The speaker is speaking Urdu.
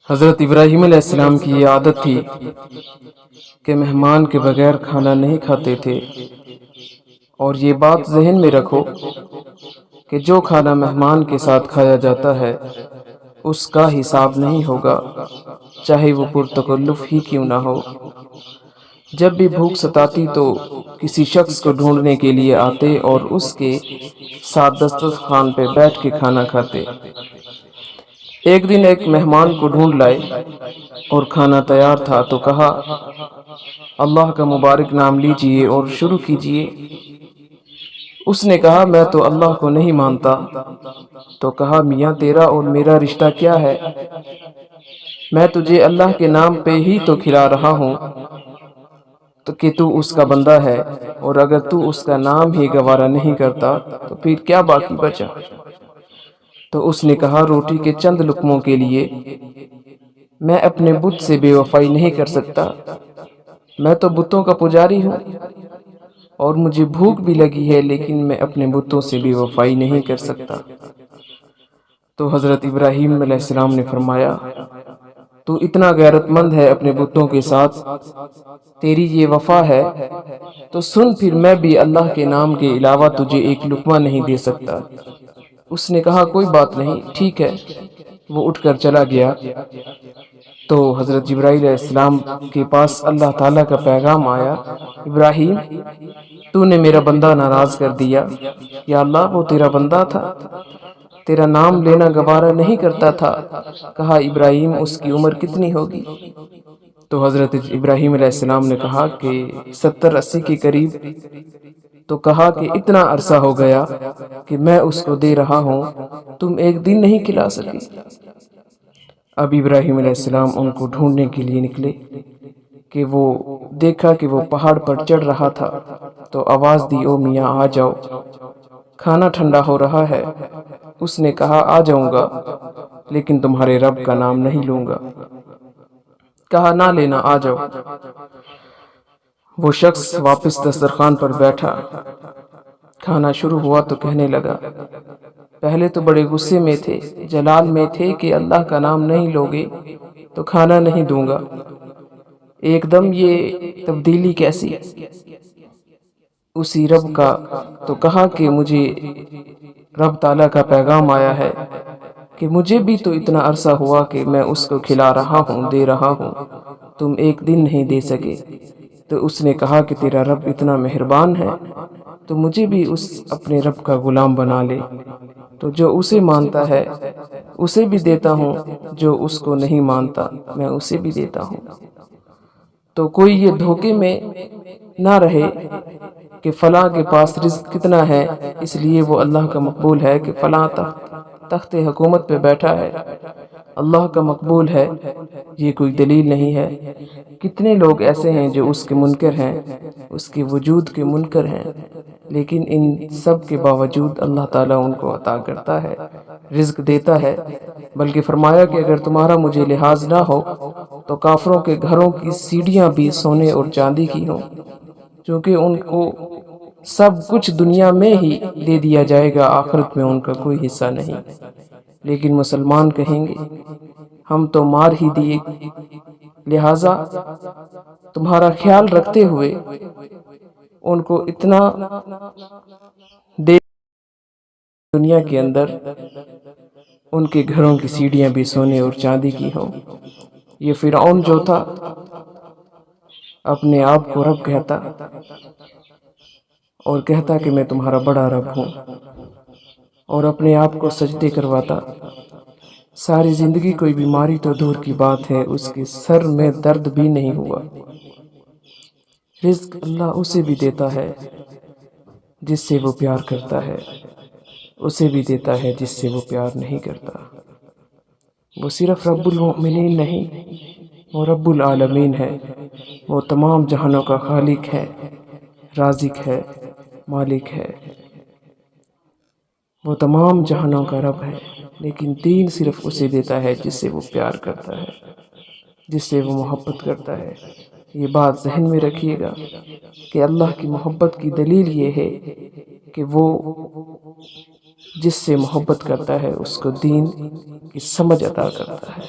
حضرت ابراہیم علیہ السلام کی یہ عادت تھی کہ مہمان کے بغیر کھانا نہیں کھاتے تھے، اور یہ بات ذہن میں رکھو کہ جو کھانا مہمان کے ساتھ کھایا جاتا ہے اس کا حساب نہیں ہوگا، چاہے وہ پرتکلف ہی کیوں نہ ہو۔ جب بھی بھوک ستاتی تو کسی شخص کو ڈھونڈنے کے لیے آتے اور اس کے ساتھ دسترخوان پہ بیٹھ کے کھانا کھاتے۔ ایک دن ایک مہمان کو ڈھونڈ لائے اور کھانا تیار تھا تو کہا، اللہ کا مبارک نام لیجئے اور شروع کیجئے۔ اس نے کہا، میں تو اللہ کو نہیں مانتا۔ تو کہا، میاں تیرا اور میرا رشتہ کیا ہے؟ میں تجھے اللہ کے نام پہ ہی تو کھلا رہا ہوں کہ تو اس کا بندہ ہے، اور اگر تو اس کا نام ہی گوارا نہیں کرتا تو پھر کیا باقی بچا؟ تو اس نے کہا، روٹی کے چند لقموں کے لیے میں اپنے بت سے بے وفائی نہیں کر سکتا۔ میں تو بتوں کا پجاری ہوں اور مجھے بھوک بھی لگی ہے، لیکن میں اپنے بتوں سے بے وفائی نہیں کر سکتا۔ تو حضرت ابراہیم علیہ السلام نے فرمایا، تو اتنا غیرت مند ہے اپنے بتوں کے ساتھ، تیری یہ وفا ہے، تو سن پھر میں بھی اللہ کے نام کے علاوہ تجھے ایک لقمہ نہیں دے سکتا۔ اس نے کہا، کوئی بات نہیں، ٹھیک ہے۔ وہ اٹھ کر چلا گیا۔ تو حضرت جبرائیل علیہ السلام کے پاس اللہ تعالیٰ کا پیغام آیا، ابراہیم، تو نے میرا بندہ ناراض کر دیا۔ یا اللہ، وہ تیرا بندہ تھا، تیرا نام لینا گوارا نہیں کرتا تھا۔ کہا، ابراہیم، اس کی عمر کتنی ہوگی؟ تو حضرت ابراہیم علیہ السلام نے کہا کہ 70-80 کے قریب۔ تو کہا کہ اتنا عرصہ ہو گیا کہ میں اس کو دے رہا ہوں، تم ایک دن نہیں کھلا سکے۔ اب ابراہیم علیہ السلام ان کو ڈھونڈنے کے لیے نکلے کہ وہ دیکھا کہ وہ پہاڑ پر چڑھ رہا تھا، تو آواز دی، او میاں آ جاؤ، کھانا ٹھنڈا ہو رہا ہے۔ اس نے کہا، آ جاؤں گا، لیکن تمہارے رب کا نام نہیں لوں گا۔ کہا، نہ لینا، آ جاؤ۔ وہ شخص واپس دسترخوان پر بیٹھا، کھانا شروع ہوا تو کہنے لگا، پہلے تو بڑے غصے میں تھے، جلال میں تھے کہ اللہ کا نام نہیں لوگے تو کھانا نہیں دوں گا، ایک دم یہ تبدیلی کیسی؟ اسی رب کا۔ تو کہا کہ مجھے رب تعالیٰ کا پیغام آیا ہے کہ مجھے بھی تو اتنا عرصہ ہوا کہ میں اس کو کھلا رہا ہوں، دے رہا ہوں، تم ایک دن نہیں دے سکے۔ تو اس نے کہا کہ تیرا رب اتنا مہربان ہے تو مجھے بھی اس اپنے رب کا غلام بنا لے، تو جو اسے مانتا ہے اسے بھی دیتا ہوں، جو اس کو نہیں مانتا میں اسے بھی دیتا ہوں۔ تو کوئی یہ دھوکے میں نہ رہے کہ فلاں کے پاس رزق کتنا ہے، اس لیے وہ اللہ کا مقبول ہے، کہ فلاں تخت حکومت پہ بیٹھا ہے، اللہ کا مقبول ہے، یہ کوئی دلیل نہیں ہے۔ کتنے لوگ ایسے ہیں جو اس کے منکر ہیں، اس کے وجود کے منکر ہیں، لیکن ان سب کے باوجود اللہ تعالیٰ ان کو عطا کرتا ہے، رزق دیتا ہے۔ بلکہ فرمایا کہ اگر تمہارا مجھے لحاظ نہ ہو تو کافروں کے گھروں کی سیڑھیاں بھی سونے اور چاندی کی ہوں، چونکہ ان کو سب کچھ دنیا میں ہی دے دیا جائے گا، آخرت میں ان کا کوئی حصہ نہیں۔ لیکن مسلمان کہیں گے، ہم تو مار ہی دیے، لہٰذا تمہارا خیال رکھتے ہوئے ان کو اتنا دے دنیا کے اندر ان کے گھروں کی سیڑھیاں بھی سونے اور چاندی کی ہوں۔ یہ فرعون جو تھا اپنے آپ کو رب کہتا اور کہتا کہ میں تمہارا بڑا رب ہوں، اور اپنے آپ کو سجدے کرواتا۔ ساری زندگی کوئی بیماری تو دور کی بات ہے، اس کے سر میں درد بھی نہیں ہوا۔ رزق اللہ اسے بھی دیتا ہے جس سے وہ پیار کرتا ہے، اسے بھی دیتا ہے جس سے وہ پیار نہیں کرتا۔ وہ صرف رب المؤمنین نہیں، وہ رب العالمین ہے، وہ تمام جہانوں کا خالق ہے، رازق ہے، مالک ہے، وہ تمام جہانوں کا رب ہے، لیکن دین صرف اسے دیتا ہے جس سے وہ پیار کرتا ہے، جس سے وہ محبت کرتا ہے۔ یہ بات ذہن میں رکھیے گا کہ اللہ کی محبت کی دلیل یہ ہے کہ وہ جس سے محبت کرتا ہے اس کو دین کی سمجھ عطا کرتا ہے۔